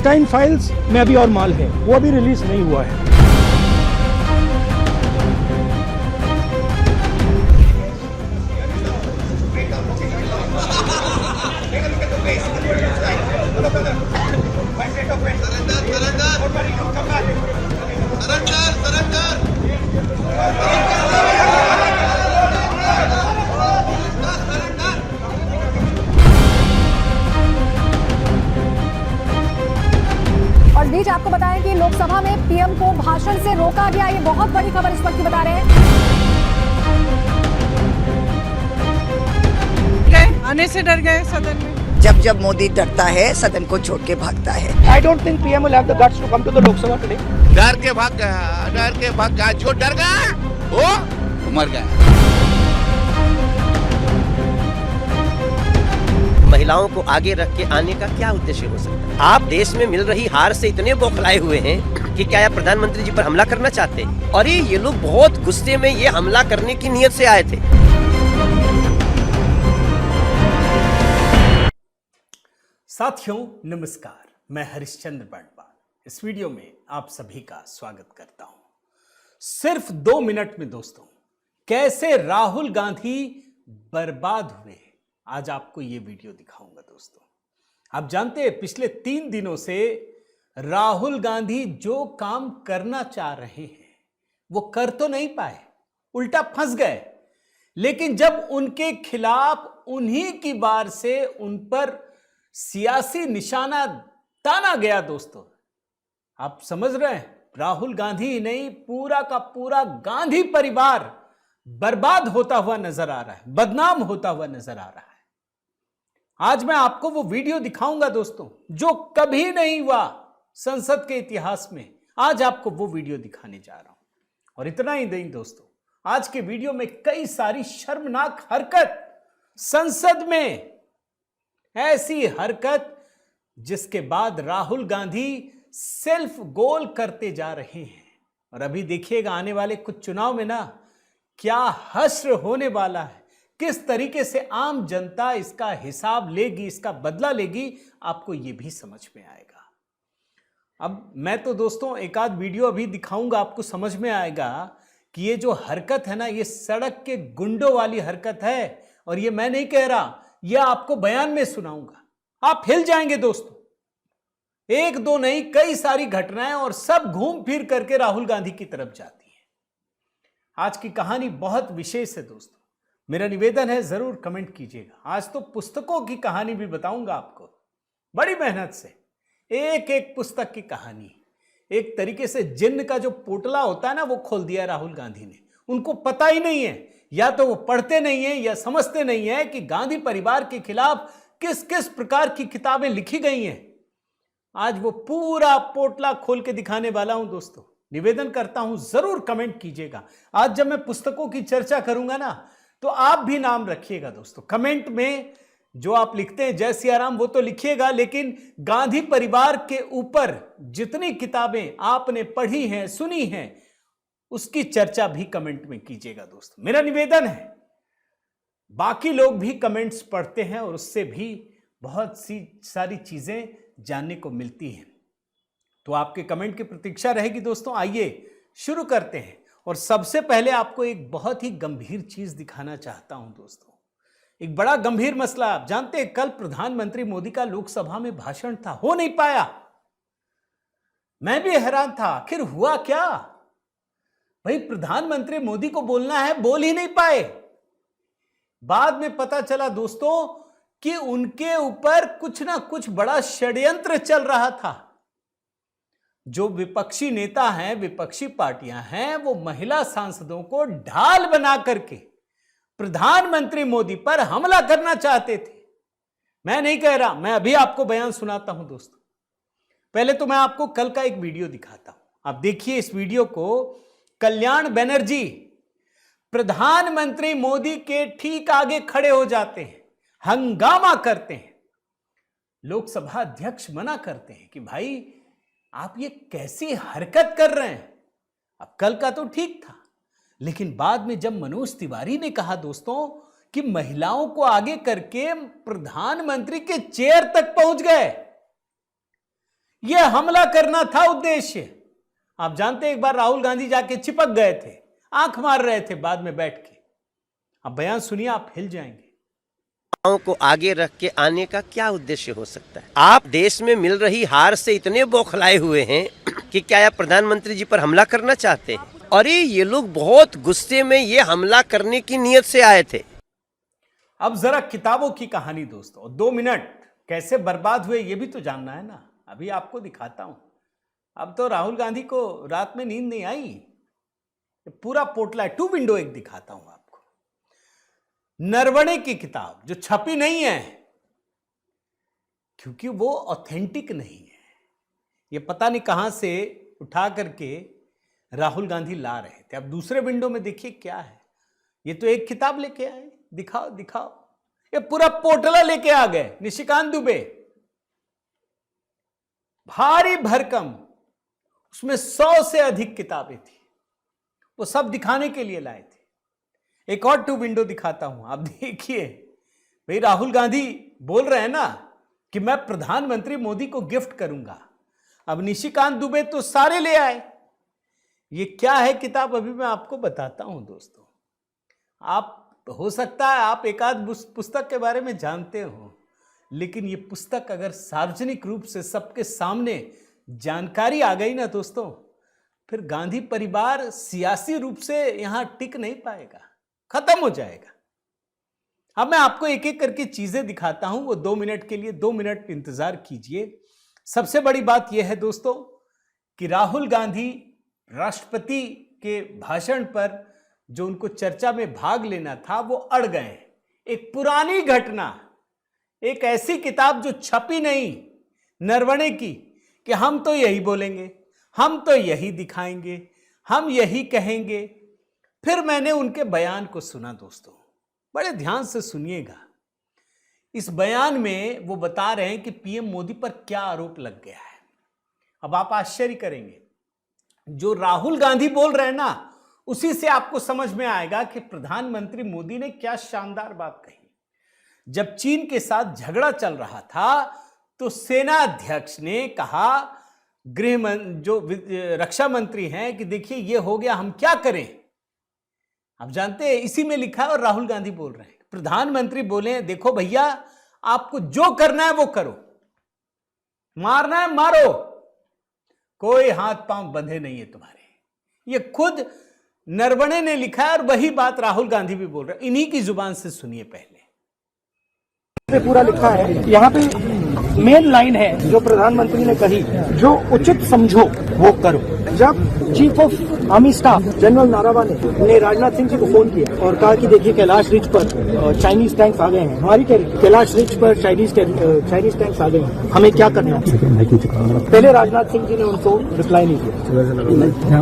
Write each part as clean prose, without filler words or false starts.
क्लोरोटाइन files में अभी और माल है, वो अभी रिलीज नहीं हुआ है। और इस बीच आपको बताएं कि लोकसभा में पीएम को भाषण से रोका गया। ये बहुत बड़ी खबर इस वक्त की बता रहे हैं। आने से डर गए सदन में। जब जब मोदी डरता है सदन को छोड़ के भागता है। I don't think PM will have the guts to come to the Lok Sabha today. डर के भाग गया, जो डर गया वो मर गया। महिलाओं को आगे रख के आने का क्या उद्देश्य हो सकता है? आप देश में मिल रही हार से इतने बौखलाए हुए हैं कि क्या आप प्रधानमंत्री जी पर हमला करना चाहते हैं? और ये लोग बहुत गुस्से में ये हमला करने की नीयत से आए थे। साथियों नमस्कार, मैं हरिश्चंद्र बंटवाल इस वीडियो में आप सभी का स्वागत करता हूं। सिर्फ 2 मिनट में दोस्तों, कैसे राहुल गांधी बर्बाद हुए, आज आपको ये वीडियो दिखाऊंगा दोस्तों। आप जानते हैं पिछले 3 दिनों से राहुल गांधी जो काम करना चाह रहे हैं वो कर तो नहीं पाए, उल्टा फंस गए। लेकिन जब उनके खिलाफ उन्हीं की बार से उन पर सियासी निशाना ताना गया दोस्तों, आप समझ रहे हैं, राहुल गांधी ही नहीं, पूरा का पूरा गांधी परिवार बर्बाद होता हुआ नजर आ रहा है, बदनाम होता हुआ नजर आ रहा है। आज मैं आपको वो वीडियो दिखाऊंगा दोस्तों जो कभी नहीं हुआ संसद के इतिहास में। आज आपको वो वीडियो दिखाने जा रहा हूं। और इतना ही नहीं दोस्तों, आज के वीडियो में कई सारी शर्मनाक हरकत संसद में, ऐसी हरकत जिसके बाद राहुल गांधी सेल्फ गोल करते जा रहे हैं। और अभी देखिएगा आने वाले कुछ चुनाव में ना क्या हश्र होने वाला है, किस तरीके से आम जनता इसका हिसाब लेगी, इसका बदला लेगी, आपको यह भी समझ में आएगा। अब मैं तो दोस्तों एक आध वीडियो अभी दिखाऊंगा, आपको समझ में आएगा कि ये जो हरकत है ना, ये सड़क के गुंडों वाली हरकत है। और ये मैं नहीं कह रहा, यह आपको बयान में सुनाऊंगा, आप हिल जाएंगे दोस्तों। 1-2 नहीं, कई सारी घटनाएं और सब घूम फिर करके राहुल गांधी की तरफ जाती हैं। आज की कहानी बहुत विशेष है दोस्तों, मेरा निवेदन है जरूर कमेंट कीजिएगा। आज तो पुस्तकों की कहानी भी बताऊंगा आपको, बड़ी मेहनत से एक एक पुस्तक की कहानी। एक तरीके से जिन्न का जो पोटला होता है ना, वो खोल दिया राहुल गांधी ने। उनको पता ही नहीं है, या तो वो पढ़ते नहीं है या समझते नहीं है कि गांधी परिवार के खिलाफ किस किस प्रकार की किताबें लिखी गई हैं। आज वो पूरा पोटला खोल के दिखाने वाला हूं दोस्तों। निवेदन करता हूं जरूर कमेंट कीजिएगा। आज जब मैं पुस्तकों की चर्चा करूंगा ना, तो आप भी नाम रखिएगा दोस्तों। कमेंट में जो आप लिखते हैं जय सिया राम वो तो लिखिएगा, लेकिन गांधी परिवार के ऊपर जितनी किताबें आपने पढ़ी हैं, सुनी हैं, उसकी चर्चा भी कमेंट में कीजिएगा दोस्तों। मेरा निवेदन है, बाकी लोग भी कमेंट्स पढ़ते हैं और उससे भी बहुत सी सारी चीजें जानने को मिलती हैं। तो आपके कमेंट की प्रतीक्षा रहेगी दोस्तों। आइए शुरू करते हैं। और सबसे पहले आपको एक बहुत ही गंभीर चीज दिखाना चाहता हूं दोस्तों। एक बड़ा गंभीर मसला। आप जानते हैं कल प्रधानमंत्री मोदी का लोकसभा में भाषण था, हो नहीं पाया। मैं भी हैरान था, आखिर हुआ क्या भाई? प्रधानमंत्री मोदी को बोलना है, बोल ही नहीं पाए। बाद में पता चला दोस्तों कि उनके ऊपर कुछ ना कुछ बड़ा षड्यंत्र चल रहा था। जो विपक्षी नेता हैं, विपक्षी पार्टियां हैं, वो महिला सांसदों को ढाल बना करके प्रधानमंत्री मोदी पर हमला करना चाहते थे। मैं नहीं कह रहा, मैं अभी आपको बयान सुनाता हूं दोस्तों। पहले तो मैं आपको कल का एक वीडियो दिखाता हूं, आप देखिए इस वीडियो को। कल्याण बनर्जी प्रधानमंत्री मोदी के ठीक आगे खड़े हो जाते हैं, हंगामा करते हैं। लोकसभा अध्यक्ष मना करते हैं कि भाई आप ये कैसी हरकत कर रहे हैं। अब कल का तो ठीक था, लेकिन बाद में जब मनोज तिवारी ने कहा दोस्तों कि महिलाओं को आगे करके प्रधानमंत्री के चेयर तक पहुंच गए, यह हमला करना था उद्देश्य। आप जानते हैं एक बार राहुल गांधी जाके चिपक गए थे, आंख मार रहे थे बाद में बैठ के। अब बयान सुनिए, आप हिल जाएंगे। को आगे रख के आने का क्या उद्देश्य हो सकता है? आप देश में मिल रही हार से इतने बौखलाए हुए हैं कि क्या आप प्रधानमंत्री जी पर हमला करना चाहते हैं? और ये लोग बहुत गुस्से में ये हमला करने की नीयत से आए थे। अब जरा किताबों की कहानी दोस्तों, 2 मिनट कैसे बर्बाद हुए ये भी तो जानना है ना। अभी आपको दिखाता हूं। अब तो राहुल गांधी को रात में नींद नहीं आई, पूरा पोटला है। 2 विंडो एक दिखाता हूं आपको। नरवणे की किताब जो छपी नहीं है क्योंकि वो ऑथेंटिक नहीं है, ये पता नहीं कहां से उठा करके राहुल गांधी ला रहे थे। अब दूसरे विंडो में देखिए क्या है। ये तो एक किताब लेके आए, दिखाओ दिखाओ। ये पूरा पोटला लेके आ गए। निशिकांत दुबे, भारी भरकम, उसमें 100 से अधिक किताबें थी, वो सब दिखाने के लिए लाए थे। एक और 2 विंडो दिखाता हूं, आप देखिए। भाई राहुल गांधी बोल रहे हैं ना कि मैं प्रधानमंत्री मोदी को गिफ्ट करूंगा। अब निशिकांत दुबे तो सारे ले आए। ये क्या है किताब, अभी मैं आपको बताता हूं दोस्तों। आप हो सकता है आप एक आध पुस्तक के बारे में जानते हो, लेकिन ये पुस्तक अगर सार्वजनिक रूप से सबके सामने जानकारी आ गई ना दोस्तों, फिर गांधी परिवार सियासी रूप से यहां टिक नहीं पाएगा, खत्म हो जाएगा। अब मैं आपको एक एक करके चीजें दिखाता हूं, वो 2 मिनट के लिए 2 मिनट इंतजार कीजिए। सबसे बड़ी बात यह है दोस्तों कि राहुल गांधी राष्ट्रपति के भाषण पर जो उनको चर्चा में भाग लेना था वो अड़ गए। एक पुरानी घटना, एक ऐसी किताब जो छपी नहीं नरवणे की, कि हम तो यही बोलेंगे, हम तो यही दिखाएंगे, हम यही कहेंगे। फिर मैंने उनके बयान को सुना दोस्तों, बड़े ध्यान से सुनिएगा। इस बयान में वो बता रहे हैं कि पीएम मोदी पर क्या आरोप लग गया है। अब आप आश्चर्य करेंगे, जो राहुल गांधी बोल रहे हैं ना, उसी से आपको समझ में आएगा कि प्रधानमंत्री मोदी ने क्या शानदार बात कही। जब चीन के साथ झगड़ा चल रहा था तो सेना अध्यक्ष ने कहा, जो रक्षा मंत्री हैं, कि देखिए ये हो गया, हम क्या करें। आप जानते हैं इसी में लिखा है, और राहुल गांधी बोल रहे हैं। प्रधानमंत्री बोले, देखो भैया आपको जो करना है वो करो, मारना है मारो, कोई हाथ पांव बंधे नहीं है तुम्हारे। ये खुद नरवणे ने लिखा है और वही बात राहुल गांधी भी बोल रहे हैं। इन्हीं की जुबान से सुनिए पहले। पूरा लिखा है यहाँ पे, मेन लाइन है जो प्रधानमंत्री ने कही, जो उचित समझो वो करो। जब chief of army staff general Naravane ने राजनाथ सिंह जी को फोन किया और कहा कि देखिए कैलाश रिज पर चाइनीज टैंक्स आ गए हैं, हमारी कैलाश रिज पर चाइनीज टैंक्स आ गए हैं, हमें क्या करना है। पहले राजनाथ सिंह जी ने उनको रिप्लाई नहीं किया।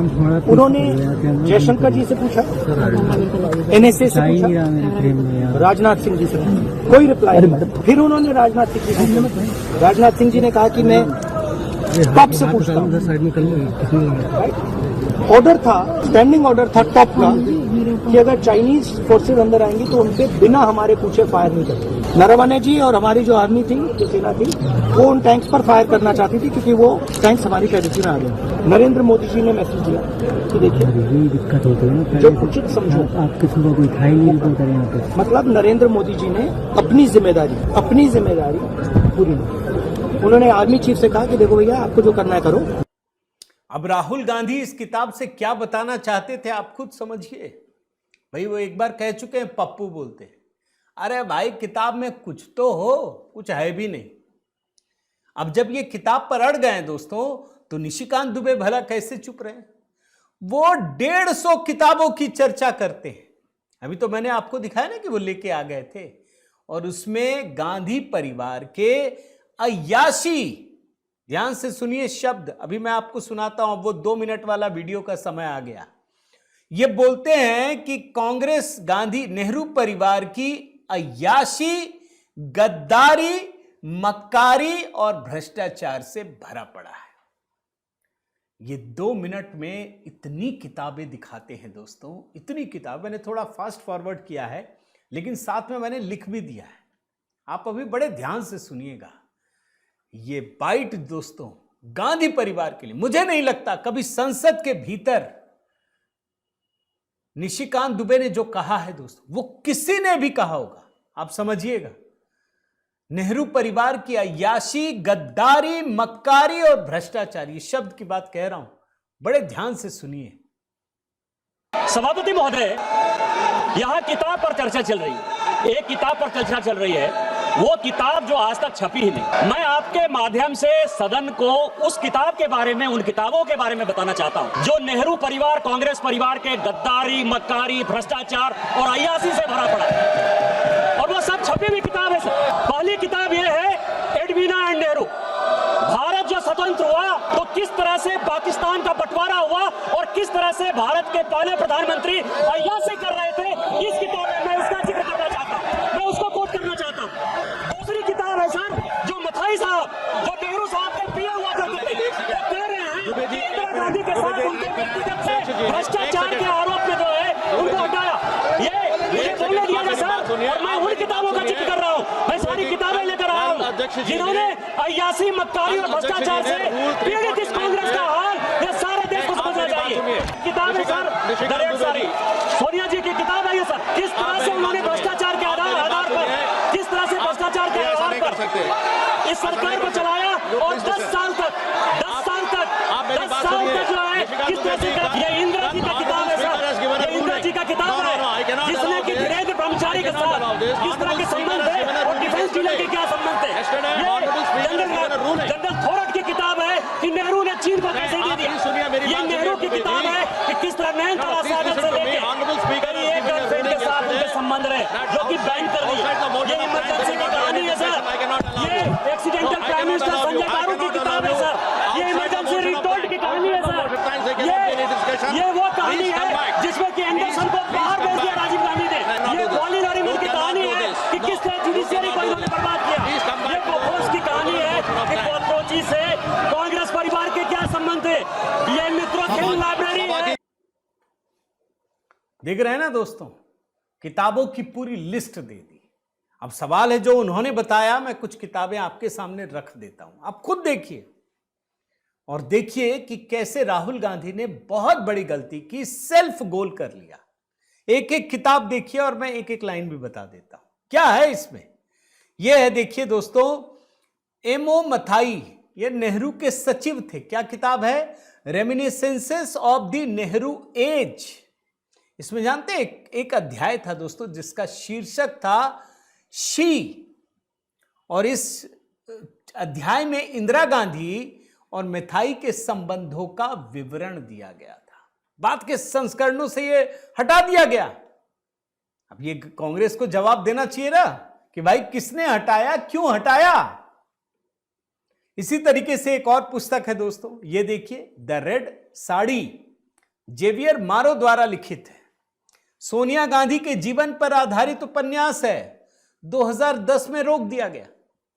उन्होंने जयशंकर जी से पूछा, एनएसए से पूछा, राजनाथ सिंह जी से कोई रिप्लाई नहीं। फिर उन्होंने राजनाथ सिंह जी से पूछा, राजनाथ सिंह जी ने कहा कि मैं टॉप से पूछता हूँ। ऑर्डर था, स्टैंडिंग ऑर्डर था टॉप का, कि अगर चाइनीज फोर्सेज अंदर आएंगी तो उनपे बिना हमारे पूछे फायर नहीं करते। नरवणे जी और हमारी जो आर्मी थी, जो सेना थी, वो उन टैंक्स पर फायर करना चाहती थी क्योंकि वो टैंक्स हमारी टेरिटरी में आ गए। नरेंद्र मोदी जी ने मैसेज दिया कि देखिए दिक्कत होती है, जो उचित समझो, आप किसी को कोई खाई नहीं करें यहाँ पे। मतलब नरेंद्र मोदी जी ने अपनी जिम्मेदारी पूरी नहीं। उन्होंने आर्मी चीफ से कहा कि देखो भैया आपको जो करना है करो। अब राहुल गांधी इस किताब से क्या बताना चाहते थे आप खुद समझिए। भाई वो एक बार कह चुके हैं, पप्पू बोलते हैं। अरे भाई किताब में कुछ तो हो, कुछ है भी नहीं। अब जब ये किताब पर अड़ गए दोस्तों, तो निशिकांत दुबे भला कैसे चुप रहे। वो 150 किताबों की चर्चा करते हैं। अभी तो मैंने आपको दिखाया ना कि वो लेके आ गए थे, और उसमें गांधी परिवार के अय्याशी, ध्यान से सुनिए शब्द, अभी मैं आपको सुनाता हूं। वो 2 मिनट वाला वीडियो का समय आ गया। ये बोलते हैं कि कांग्रेस गांधी नेहरू परिवार की अय्याशी, गद्दारी, मक्कारी और भ्रष्टाचार से भरा पड़ा है। ये 2 मिनट में इतनी किताबें दिखाते हैं दोस्तों, इतनी किताब। मैंने थोड़ा फास्ट फॉरवर्ड किया है, लेकिन साथ में मैंने लिख भी दिया है। आप अभी बड़े ध्यान से सुनिएगा। ये बाइट दोस्तों गांधी परिवार के लिए मुझे नहीं लगता कभी संसद के भीतर निशिकांत दुबे ने जो कहा है दोस्तों, वो किसी ने भी कहा होगा। आप समझिएगा, नेहरू परिवार की अय्याशी, गद्दारी, मक्कारी और भ्रष्टाचार, ये शब्द की बात कह रहा हूं, बड़े ध्यान से सुनिए। सभापति महोदय, यहाँ किताब पर चर्चा चल रही है, एक किताब पर चर्चा चल रही है, वो किताब जो आज तक छपी ही नहीं। मैं आपके माध्यम से सदन को उस किताब के बारे में, उन किताबों के बारे में बताना चाहता हूँ जो नेहरू परिवार, कांग्रेस परिवार के गद्दारी, मक्कारी, भ्रष्टाचार और अय्याशी से भरा पड़ा है, और वो सब छपी हुई किताब है। पहली किताब ये है एडवीना एंड नेहरू। भारत जो स्वतंत्र हुआ तो किस तरह से पाकिस्तान का बंटवारा हुआ और किस तरह से भारत के पहले प्रधानमंत्री अय्याशी कर रहे थे, इस किताब में मैं उसका जिक्र करना चाहता हूँ, मैं उसको कोट करना चाहता हूँ। दूसरी किताब है सर, जो मथाई साहब, जो नेहरू साहब के पीए हुआ करते थे, वो कह रहे हैं कि इंदिरा गांधी के साथ उनके व्यक्तिगत से भ्रष्टाचार के आरोप में जो है उनको हटाया। ये बोलने दिया जाए सर, और मैं उन किताबों का जिक्र कर रहा हूँ, मैं सारी किताबें लेकर आया हूँ जिन्होंने अय्याशी, मक्कारी और भ्रष्टाचार से पीड़ित इस कांग्रेस का हाल ये सारे देश को समझना चाहिए। किताब है सर, दरेक सारी सोनिया जी की किताब है ये सर, किस तरह से उन्होंने भ्रष्टाचार के आधार पर, किस तरह से भ्रष्टाचार के आधार पर इस सरकार को चलाया और 10 साल तक जो है किस तरह से। ये इंदिरा जी का किताब है सर, ये इंदिरा जी का किताब है जिसने कि धीरेन्द्र ब्रह्मचारी के साथ किस तरह के संबंध है और डिफेंस डीलर के क्या संबंध है। जनरल थोरट की किताब है कि नेहरू ने चीन को कैसे दे दिया। ये नेहरू की किताब है कि किस तरह नैनताला सागर से लेके एक गर्लफ्रेंड के साथ उनके संबंध रहे जो कि बैन कर दी। ये इमरजेंसी की कहानी है सर, ये एक्सीडेंटल प्राइम मिनिस्टर संजय गारू की किताब है सर, ये इमरजेंसी रिटोल्ड की कहानी है सर, ये वो कहानी है जिसमें कि एंडरसन को बाहर भेज दिया राजीव गांधी ने। ये कॉलिन नरीमन की कहानी है कि किस तरह जुडिशियरी को इन्होंने बर्बाद किया। ये बोफोर्स की कहानी है कि कोची से कांग्रेस परिवार के क्या संबंध है। ये मित्रों की लाइब्रेरी है। देख रहे हैं ना दोस्तों, किताबों की पूरी लिस्ट दे दी। अब सवाल है जो उन्होंने बताया, मैं कुछ किताबें आपके सामने रख देता हूं, आप खुद देखिए और देखिए कि कैसे राहुल गांधी ने बहुत बड़ी गलती की, सेल्फ गोल कर लिया। एक एक किताब देखिए और मैं एक एक लाइन भी बता देता हूं क्या है इसमें। यह है, देखिए दोस्तों, एमओ मथाई, ये नेहरू के सचिव थे। क्या किताब है? Reminiscences of the Nehru as. इसमें जानते हैं एक अध्याय था दोस्तों जिसका शीर्षक था शी, और इस अध्याय में इंदिरा गांधी और मिथाई के संबंधों का विवरण दिया गया था। बात के संस्करणों से ये हटा दिया गया। अब ये कांग्रेस को जवाब देना चाहिए ना कि भाई किसने हटाया, क्यों हटाया। इसी तरीके से एक और पुस्तक है दोस्तों, ये देखिए, द रेड साड़ी, जेवियर मारो द्वारा लिखित है। सोनिया गांधी के जीवन पर आधारित उपन्यास है। 2010 में रोक दिया गया,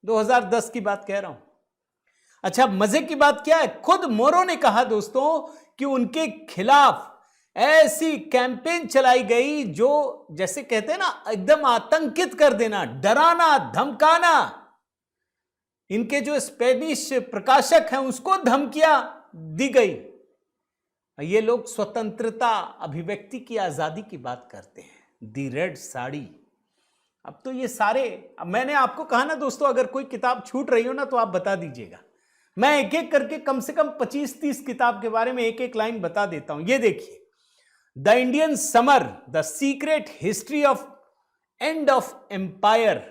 2010 की बात कह रहा हूं। अच्छा, मजे की बात क्या है, खुद मोरो ने कहा दोस्तों कि उनके खिलाफ ऐसी कैंपेन चलाई गई जो जैसे कहते हैं ना, एकदम आतंकित कर देना, डराना, धमकाना। इनके जो स्पेनिश प्रकाशक हैं उसको धमकियां दी गई। ये लोग स्वतंत्रता, अभिव्यक्ति की आजादी की बात करते हैं। दी रेड साड़ी। अब तो ये सारे, अब मैंने आपको कहा ना दोस्तों, अगर कोई किताब छूट रही हो ना तो आप बता दीजिएगा। मैं एक एक करके कम से कम 25-30 किताब के बारे में एक एक लाइन बता देता हूं। ये देखिए, the Indian summer, the secret history of end of empire.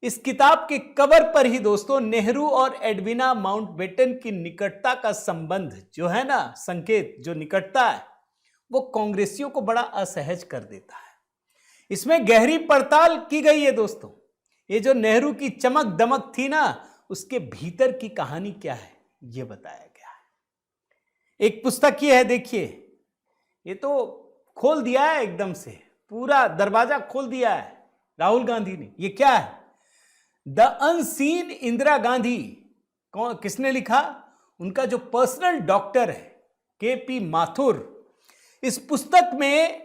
इस किताब के कवर पर ही दोस्तों नेहरू और एडविना माउंटबेटन की निकटता का संबंध जो है ना, संकेत जो निकटता है, वो कांग्रेसियों को बड़ा असहज कर देता है। इसमें गहरी पड़ताल की गई है दोस्तों। ये जो नेहरू की चमक दमक थी ना, उसके भीतर की कहानी क्या है ये बताया गया है। एक पुस्तक ये है, देखिए, ये तो खोल दिया है एकदम से, पूरा दरवाजा खोल दिया है राहुल गांधी ने। ये क्या है? The unseen Indira Gandhi. किसने लिखा? उनका जो पर्सनल डॉक्टर है के.पी. माथुर। इस पुस्तक में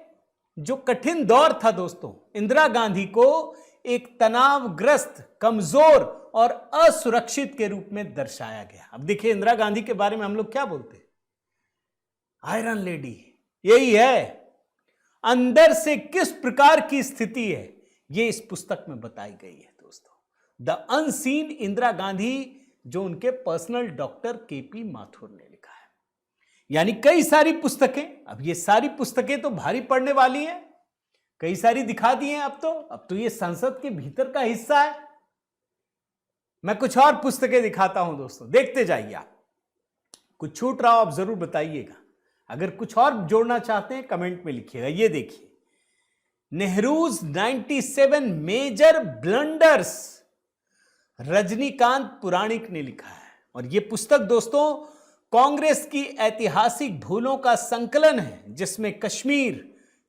जो कठिन दौर था दोस्तों, इंदिरा गांधी को एक तनावग्रस्त, कमजोर और असुरक्षित के रूप में दर्शाया गया। अब देखिए इंदिरा गांधी के बारे में हम लोग क्या बोलते हैं, आयरन लेडी, यही है। अंदर से किस प्रकार की स्थिति है यह इस पुस्तक में बताई गई है दोस्तों। द अनसीन इंदिरा गांधी, जो उनके पर्सनल डॉक्टर केपी माथुर ने लिखा है। यानी कई सारी पुस्तकें, अब ये सारी पुस्तकें तो भारी पड़ने वाली हैं, कई सारी दिखा दी हैं। अब तो ये संसद के भीतर का हिस्सा है। मैं कुछ और पुस्तकें दिखाता हूं दोस्तों, देखते जाइए आप। कुछ छूट रहा हो आप जरूर बताइएगा। अगर कुछ और जोड़ना चाहते हैं कमेंट में लिखिएगा। ये देखिए, नेहरूज 97 मेजर ब्लंडर्स, रजनीकांत पुराणिक ने लिखा है। और यह पुस्तक दोस्तों कांग्रेस की ऐतिहासिक भूलों का संकलन है, जिसमें कश्मीर,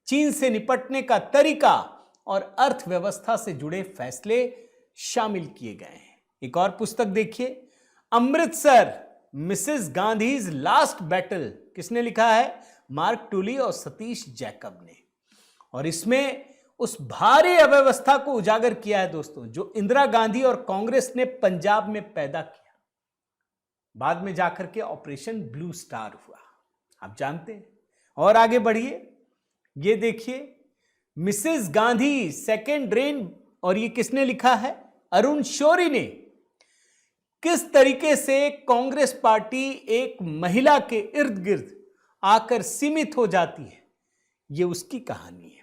चीन से निपटने का तरीका और अर्थव्यवस्था से जुड़े फैसले शामिल किए गए हैं। एक और पुस्तक देखिए, Amritsar, Mrs Gandhi's last battle, किसने लिखा है, मार्क टूली और सतीश जैकब ने। और इसमें उस भारी अव्यवस्था को उजागर किया है दोस्तों, जो इंदिरा गांधी और कांग्रेस ने पंजाब में पैदा किया। बाद में जाकर के ऑपरेशन ब्लू स्टार हुआ, आप जानते हैं। और आगे बढ़िए, ये देखिए, मिसेस गांधी सेकेंड रेन, और ये किसने लिखा है, अरुण शौरी ने। किस तरीके से कांग्रेस पार्टी एक महिला के इर्द गिर्द आकर सीमित हो जाती है, ये उसकी कहानी है।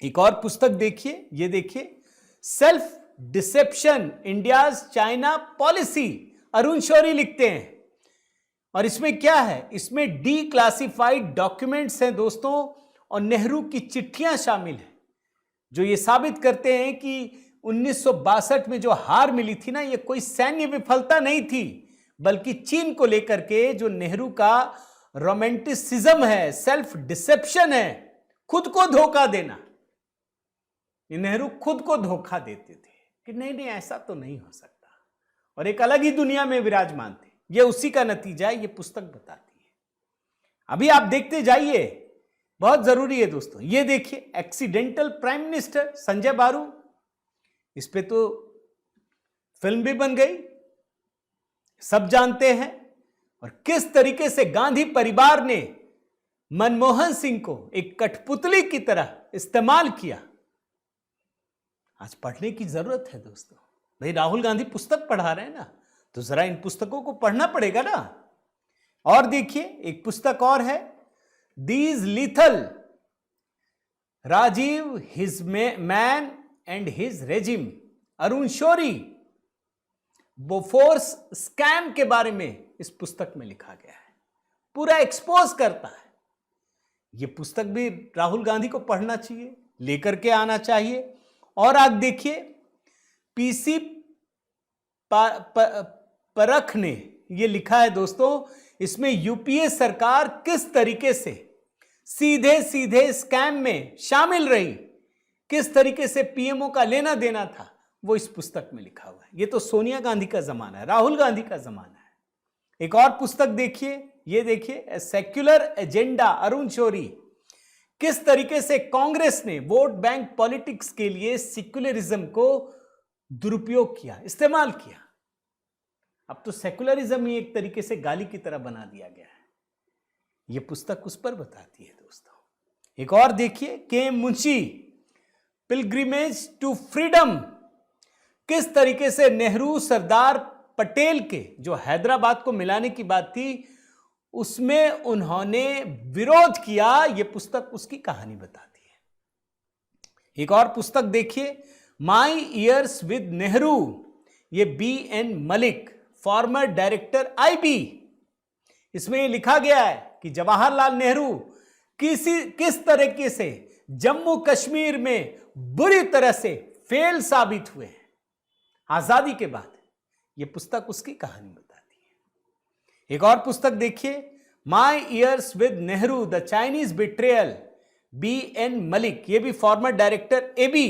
एक और पुस्तक देखिए, ये देखिए, self deception, India's China policy, Arun Shourie लिखते हैं। और इसमें क्या है, इसमें डी क्लासिफाइड डॉक्यूमेंट्स हैं दोस्तों, और नेहरू की चिट्ठियां शामिल हैं, जो ये साबित करते हैं कि 1962 में जो हार मिली थी ना, ये कोई सैन्य विफलता नहीं थी, बल्कि चीन को लेकर के जो नेहरू का रोमांटिसिज्म है, सेल्फ डिसेप्शन है, खुद को धोखा देना। ये नेहरू खुद को धोखा देते थे कि नहीं नहीं ऐसा तो नहीं हो सकता, और एक अलग ही दुनिया में विराजमान थे। ये उसी का नतीजा है, ये पुस्तक बताती है। अभी आप देखते जाइए, बहुत जरूरी है दोस्तों। ये देखिए, एक्सीडेंटल प्राइम मिनिस्टर, संजय बारू, इस पे तो फिल्म भी बन गई, सब जानते हैं। और किस तरीके से गांधी परिवार ने मनमोहन सिंह को एक कठपुतली की तरह इस्तेमाल किया, आज पढ़ने की जरूरत है दोस्तों। भाई राहुल गांधी पुस्तक पढ़ा रहे हैं ना, तो जरा इन पुस्तकों को पढ़ना पड़ेगा ना। और देखिए, एक पुस्तक और है, these lethal, Rajiv, his man and his regime, Arun Shourie. Bofors scam के बारे में इस पुस्तक में लिखा गया है, पूरा एक्सपोज करता है। यह पुस्तक भी राहुल गांधी को पढ़ना चाहिए, लेकर के आना चाहिए। और आप देखिए, पीसी परख ने यह लिखा है दोस्तों, इसमें यूपीए सरकार किस तरीके से सीधे सीधे स्कैम में शामिल रही, किस तरीके से पीएमओ का लेना देना था, वो इस पुस्तक में लिखा हुआ है। ये तो सोनिया गांधी का जमाना है, राहुल गांधी का जमाना है। एक और पुस्तक देखिए, ये देखिए, सेक्युलर एजेंडा, अरुण शौरी। किस तरीके से कांग्रेस ने वोट बैंक पॉलिटिक्स के लिए सेक्युलरिज्म को दुरुपयोग किया, इस्तेमाल किया। अब तो सेक्युलरिज्म ही एक तरीके से गाली की तरह बना दिया गया है। यह पुस्तक उस पर बताती है दोस्तों। एक और देखिए, के मुंशी, पिलग्रिमेज टू फ्रीडम। किस तरीके से नेहरू सरदार पटेल के जो हैदराबाद को मिलाने की बात थी, उसमें उन्होंने विरोध किया। यह पुस्तक उसकी कहानी बताती है। एक और पुस्तक देखिए, माई ईयर्स विद नेहरू, ये BN Malik, farmer director IB। इसमें यह लिखा गया है कि जवाहरलाल नेहरू किस तरीके से जम्मू कश्मीर में बुरी तरह से फेल साबित हुए हैं आजादी के बाद। यह पुस्तक उसकी कहानी बताती है। एक और पुस्तक देखिए, my years with Nehru, the Chinese betrayal, BN Mullik, यह भी फॉर्मर डायरेक्टर AB।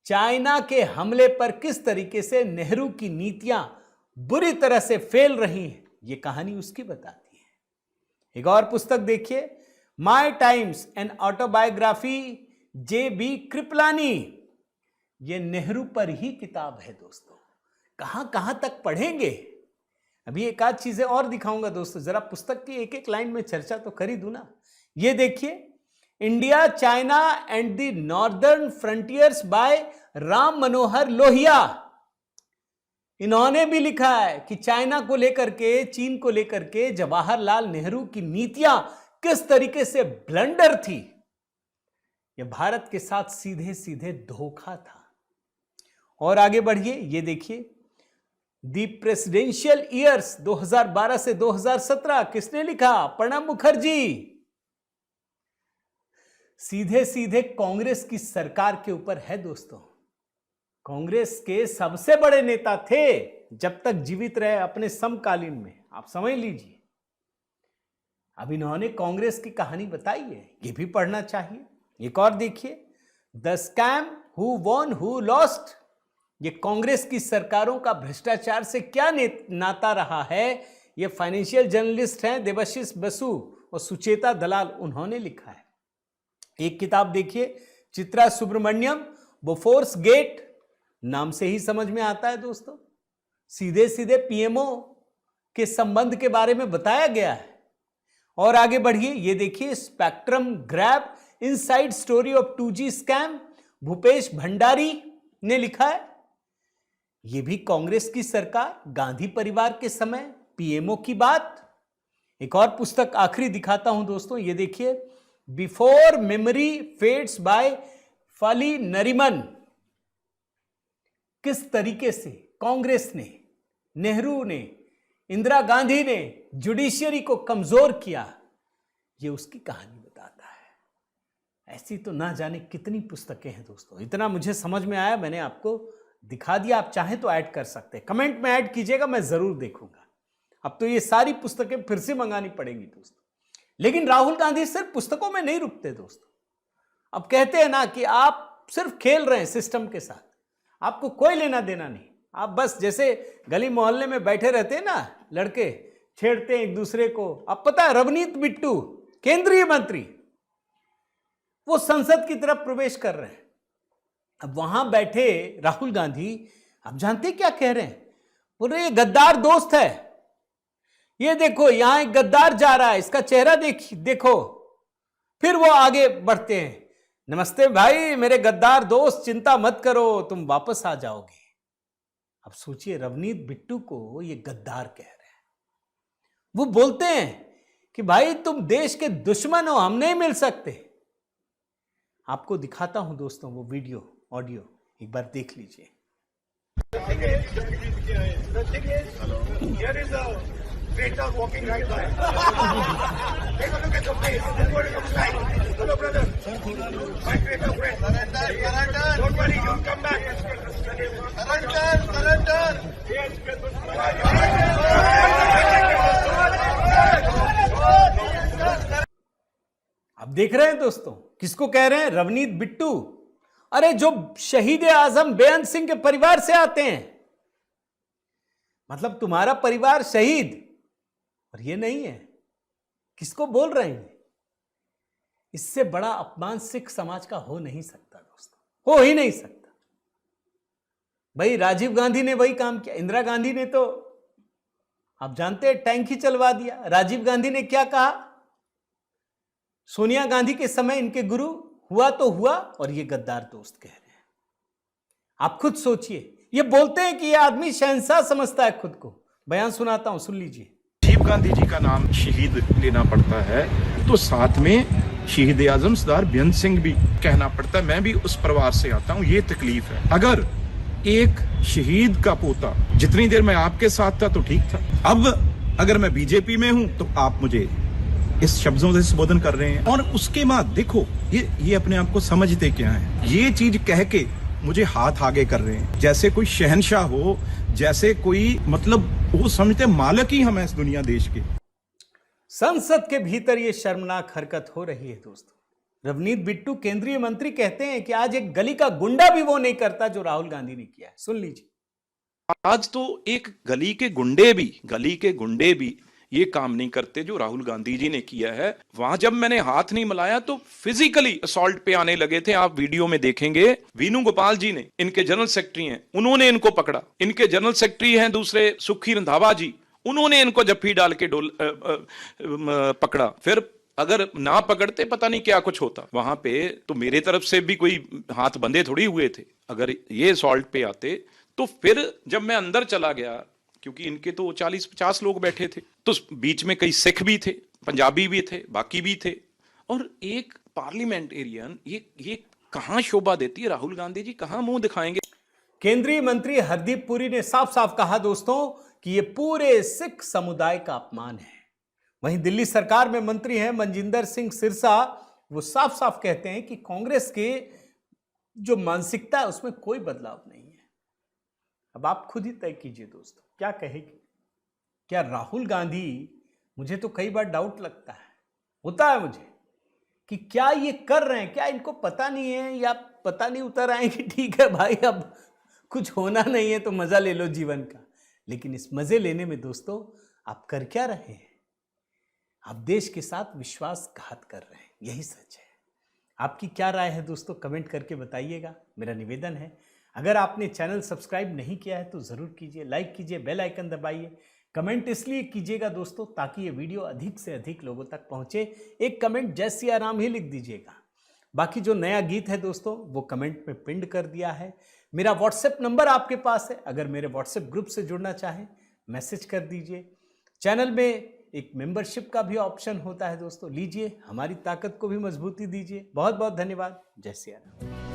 चाइना के हमले पर किस तरीके से नेहरू की नीतियां बुरी तरह से फेल रही हैं, यह कहानी उसकी बताती है। एक और पुस्तक देखिए, माई times, an autobiography, JB Kripalani. ये नेहरू पर ही किताब है दोस्तों। कहां कहां तक पढ़ेंगे? अभी एक आध चीजें और दिखाऊंगा दोस्तों, जरा पुस्तक की एक एक लाइन में चर्चा तो कर ही दूं ना। ये देखिए, India China and the northern frontiers by Ram Manohar Lohia. इन्होंने भी लिखा है कि चाइना को लेकर के, चीन को लेकर के जवाहरलाल नेहरू की नीतियां किस तरीके से ब्लंडर थी। यह भारत के साथ सीधे सीधे धोखा था। और आगे बढ़िए, ये देखिए, दी प्रेसिडेंशियल ईयर्स 2012 से 2017 किसने लिखा? प्रणब मुखर्जी। सीधे सीधे कांग्रेस की सरकार के ऊपर है दोस्तों। कांग्रेस के सबसे बड़े नेता थे जब तक जीवित रहे अपने समकालीन में, आप समझ लीजिए। अब इन्होंने कांग्रेस की कहानी बताई है, ये भी पढ़ना चाहिए। एक और देखिए, the scam who won who lost. ये कांग्रेस की सरकारों का भ्रष्टाचार से क्या नाता रहा है, ये फाइनेंशियल जर्नलिस्ट हैं देवाशीष बसु और सुचेता दलाल, उन्होंने लिखा है। एक किताब देखिए, चित्रा सुब्रमण्यम, बोफोर्स गेट, नाम से ही समझ में आता है दोस्तों, सीधे सीधे पीएमओ के संबंध के बारे में बताया गया है। और आगे बढ़िए, ये देखिए, spectrum grab, inside story of 2G scam, Bhupesh Bhandari ने लिखा है। यह भी कांग्रेस की सरकार, गांधी परिवार के समय, पीएमओ की बात। एक और पुस्तक आखिरी दिखाता हूं दोस्तों, ये देखिए, बिफोर मेमोरी फेड्स बाय फली नरीमन। किस तरीके से कांग्रेस ने, नेहरू ने, इंदिरा गांधी ने जुडिशियरी को कमजोर किया, यह उसकी कहानी बताता है। ऐसी तो ना जाने कितनी पुस्तकें हैं दोस्तों। इतना मुझे समझ में आया, मैंने आपको दिखा दिया। आप चाहें तो ऐड कर सकते हैं, कमेंट में ऐड कीजिएगा, मैं जरूर देखूंगा। अब तो ये सारी पुस्तकें फिर से मंगानी पड़ेंगी दोस्तों। लेकिन राहुल गांधी सिर्फ पुस्तकों में नहीं रुकते दोस्तों। अब कहते हैं ना कि आप सिर्फ खेल रहे हैं सिस्टम के साथ, आपको कोई लेना देना नहीं। आप बस जैसे गली मोहल्ले में बैठे रहते हैं ना, लड़के छेड़ते हैं एक दूसरे को। अब पता है, रवनीत बिट्टू केंद्रीय मंत्री, वो संसद की तरफ प्रवेश कर रहे हैं। अब वहां बैठे राहुल गांधी, आप जानते क्या कह रहे हैं? बोल रहे ये गद्दार दोस्त है, ये देखो यहां एक गद्दार जा रहा है, इसका चेहरा देखो। फिर वो आगे बढ़ते हैं, नमस्ते भाई मेरे गद्दार दोस्त, चिंता मत करो, तुम वापस आ जाओगे। अब सोचिए, रवनीत बिट्टू को ये गद्दार कह रहे हैं। वो बोलते हैं कि भाई तुम देश के दुश्मन हो, हम नहीं मिल सकते। आपको दिखाता हूं दोस्तों वो वीडियो, ऑडियो, एक बार देख लीजिए। Traitor walking right by. Take a look at the place. That's what it looks like. Hello, brother. My traitor friend. Surrender, surrender. Don't worry, you'll come back. Surrender, surrender. अब देख रहे हैं दोस्तों, किसको कह रहे हैं? रवनीत बिट्टू। अरे जो शहीद आजम बेअंत सिंह के परिवार से आते हैं, मतलब तुम्हारा परिवार शहीद, और ये नहीं है। किसको बोल रहे हैं? इससे बड़ा अपमान सिख समाज का हो नहीं सकता दोस्तों, हो ही नहीं सकता। भाई राजीव गांधी ने वही काम किया, इंदिरा गांधी ने तो आप जानते हैं टैंक ही चलवा दिया। राजीव गांधी ने क्या कहा? सोनिया गांधी के समय इनके गुरु, हुआ तो हुआ, और ये गद्दार दोस्त कह रहे हैं। आप खुद सोचिए, ये बोलते हैं कि ये आदमी शहंशाह समझता है खुद को। बयान सुनाता हूं, सुन लीजिए। राजीव गांधी जी का नाम शहीद लेना पड़ता है तो साथ में शहीद आजम सरदार बेअंत सिंह भी कहना पड़ता है। मैं भी उस परिवार से आता हूँ, ये तकलीफ है। अगर एक शहीद का पोता, जितनी देर मैं आपके साथ था तो ठीक था, अब अगर मैं बीजेपी में हूँ तो आप मुझे इस शब्दों से संबोधन कर रहे हैं। और उसके बाद देखो, ये अपने आप को समझते क्या है? ये चीज कह के मुझे हाथ आगे कर रहे हैं, जैसे कोई शहंशाह हो, जैसे कोई, मतलब वो समझते मालिक ही हम हैं इस दुनिया देश के। संसद के भीतर ये शर्मनाक हरकत हो रही है दोस्तों। रवनीत बिट्टू केंद्रीय मंत्री कहते हैं कि आज एक गली का गुंडा भी वो नहीं करता जो राहुल गांधी ने किया है। सुन लीजिए। आज तो एक गली के गुंडे भी ये काम नहीं करते जो राहुल गांधी जी ने किया है। वहां जब मैंने हाथ नहीं मिलाया तो फिजिकली असॉल्ट पे आने लगे थे। आप वीडियो में देखेंगे, वीनू गोपाल जी ने, इनके जनरल सेक्रेटरी हैं, उन्होंने इनको पकड़ा। इनके जनरल सेक्रेटरी हैं दूसरे सुखी रंधावा जी, उन्होंने इनको जफ्फी डाल के पकड़ा। फिर अगर ना पकड़ते पता नहीं क्या कुछ होता वहां पे। तो मेरे तरफ से भी कोई हाथ बंधे थोड़ी हुए थे। अगर ये असॉल्ट पे आते तो फिर जब मैं अंदर चला गया, क्योंकि इनके तो 40-50 लोग बैठे थे, तो बीच में कई सिख भी थे, पंजाबी भी थे, बाकी भी थे। और एक पार्लियामेंटेरियन ये कहां शोभा देती है? राहुल गांधी जी कहां मुंह दिखाएंगे? केंद्रीय मंत्री हरदीप पुरी ने साफ साफ कहा दोस्तों कि यह पूरे सिख समुदाय का अपमान है। वहीं दिल्ली सरकार में मंत्री हैं मनजिंदर सिंह सिरसा, वो साफ साफ कहते हैं कि कांग्रेस के जो मानसिकता है उसमें कोई बदलाव नहीं है। अब आप खुद ही तय कीजिए दोस्तों, क्या कहेगी? क्या राहुल गांधी, मुझे तो कई बार डाउट लगता है मुझे कि क्या ये कर रहे हैं, क्या इनको पता नहीं है, या पता नहीं उतर आए कि ठीक है भाई अब कुछ होना नहीं है तो मजा ले लो जीवन का। लेकिन इस मजे लेने में दोस्तों आप कर क्या रहे हैं? आप देश के साथ विश्वासघात कर रहे हैं, यही सच है। आपकी क्या राय है दोस्तों, कमेंट करके बताइएगा। मेरा निवेदन है, अगर आपने चैनल सब्सक्राइब नहीं किया है तो ज़रूर कीजिए, लाइक कीजिए, बेल आइकन दबाइए। कमेंट इसलिए कीजिएगा दोस्तों ताकि ये वीडियो अधिक से अधिक लोगों तक पहुंचे। एक कमेंट जय सिया राम ही लिख दीजिएगा। बाकी जो नया गीत है दोस्तों वो कमेंट में पिन कर दिया है। मेरा व्हाट्सएप नंबर आपके पास है, अगर मेरे व्हाट्सएप ग्रुप से जुड़ना चाहें मैसेज कर दीजिए। चैनल में एक मेंबरशिप का भी ऑप्शन होता है दोस्तों, लीजिए, हमारी ताकत को भी मजबूती दीजिए। बहुत बहुत धन्यवाद। जय सिया राम।